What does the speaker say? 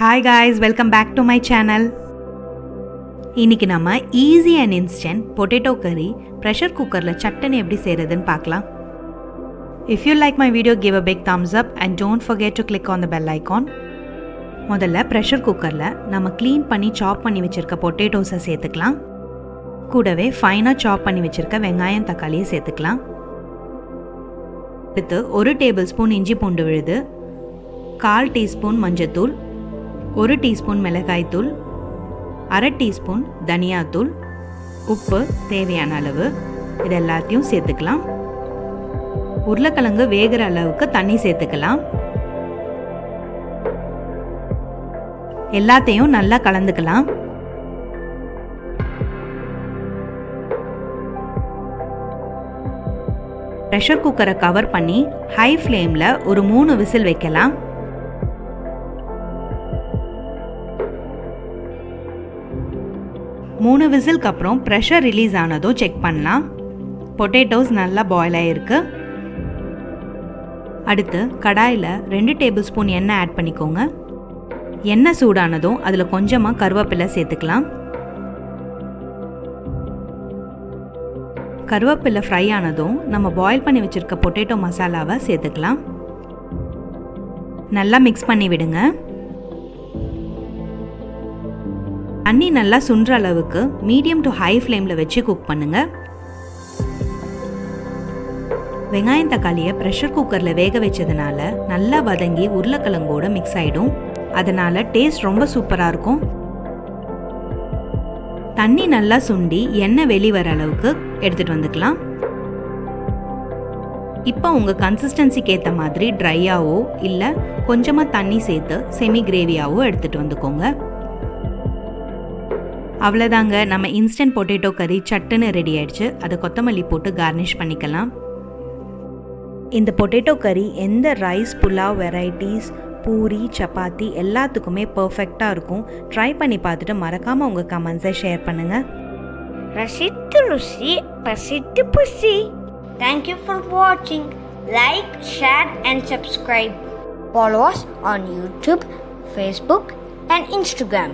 Hi guys, welcome back to my channel. இன்னைக்கு நம்ம easy and instant potato கறி pressure குக்கரில் சட்டனி எப்படி செய்கிறதுன்னு பார்க்கலாம். If you like my video, give a big thumbs up and don't forget to click on the bell icon. முதல்ல pressure குக்கரில் நம்ம க்ளீன் பண்ணி சாப் பண்ணி வச்சுருக்க பொட்டேட்டோஸை சேர்த்துக்கலாம். கூடவே ஃபைனாக சாப் பண்ணி வச்சுருக்க வெங்காயம் தக்காளியை சேர்த்துக்கலாம். அடுத்து 1 டேபிள் ஸ்பூன் இஞ்சி பூண்டு விழுது, 1/4 டீஸ்பூன் மஞ்சத்தூள், 1 டீஸ்பூன் மிளகாய்த்தூள், 1/2 டீஸ்பூன் தனியாத்தூள், உப்பு தேவையான அளவு, இது எல்லாத்தையும் சேர்த்துக்கலாம். உருளைக்கிழங்கு வேகிற அளவுக்கு தண்ணி சேர்த்துக்கலாம். எல்லாத்தையும் நல்லா கலந்துக்கலாம். ப்ரெஷர் குக்கரை கவர் பண்ணி ஹை ஃப்ளேமில் ஒரு 3 விசில் வைக்கலாம். மூணு விசிலுக்கு அப்புறம் ப்ரெஷர் ரிலீஸ் ஆனதும் செக் பண்ணலாம். பொட்டேட்டோஸ் நல்லா பாயில் ஆகிருக்கு. அடுத்து கடாயில் 2 டேபிள் ஸ்பூன் எண்ணெய் ஆட் பண்ணிக்கோங்க. எண்ணெய் சூடானதும் அதில் கொஞ்சமாக கருவேப்பிலை சேர்த்துக்கலாம். கருவேப்பிலை ஃப்ரை ஆனதும் நம்ம பாயில் பண்ணி வச்சுருக்க பொட்டேட்டோ மசாலாவை சேர்த்துக்கலாம். நல்லா மிக்ஸ் பண்ணி விடுங்க. தண்ணி நல்லா சுன்ற அளவுக்கு மீடியம் டு ஹை ஃப்ளேமில் வச்சு குக் பண்ணுங்கள். வெங்காயம் தக்காளியை ப்ரெஷர் குக்கரில் வேக வச்சதுனால நல்லா வதங்கி உருளைக்கிழங்கோடு மிக்ஸ் ஆகிடும். அதனால் டேஸ்ட் ரொம்ப சூப்பராக இருக்கும். தண்ணி நல்லா சுண்டி எண்ணெய் வெளிவர அளவுக்கு எடுத்துகிட்டு வந்துக்கலாம். இப்போ உங்கள் கன்சிஸ்டன்சிக்கு ஏற்ற மாதிரி ட்ரையாவோ இல்லை கொஞ்சமாக தண்ணி சேர்த்து செமி கிரேவியாவோ எடுத்துகிட்டு வந்துக்கோங்க. அவ்வளோதாங்க, நம்ம இன்ஸ்டன்ட் பொட்டேட்டோ கறி சட்டுன்னு ரெடி ஆயிடுச்சு. அதை கொத்தமல்லி போட்டு கார்னிஷ் பண்ணிக்கலாம். இந்த பொட்டேட்டோ கறி எந்த ரைஸ், புலாவ் வெரைட்டிஸ், பூரி, சப்பாத்தி எல்லாத்துக்குமே பர்ஃபெக்டாக இருக்கும். ட்ரை பண்ணி பார்த்துட்டு மறக்காமல் உங்கள் கமெண்ட்ஸை ஷேர் பண்ணுங்கள். rasithurusi pasittu pusi. Thank you for watching. Like, share and subscribe. Follow us on YouTube, Facebook and Instagram.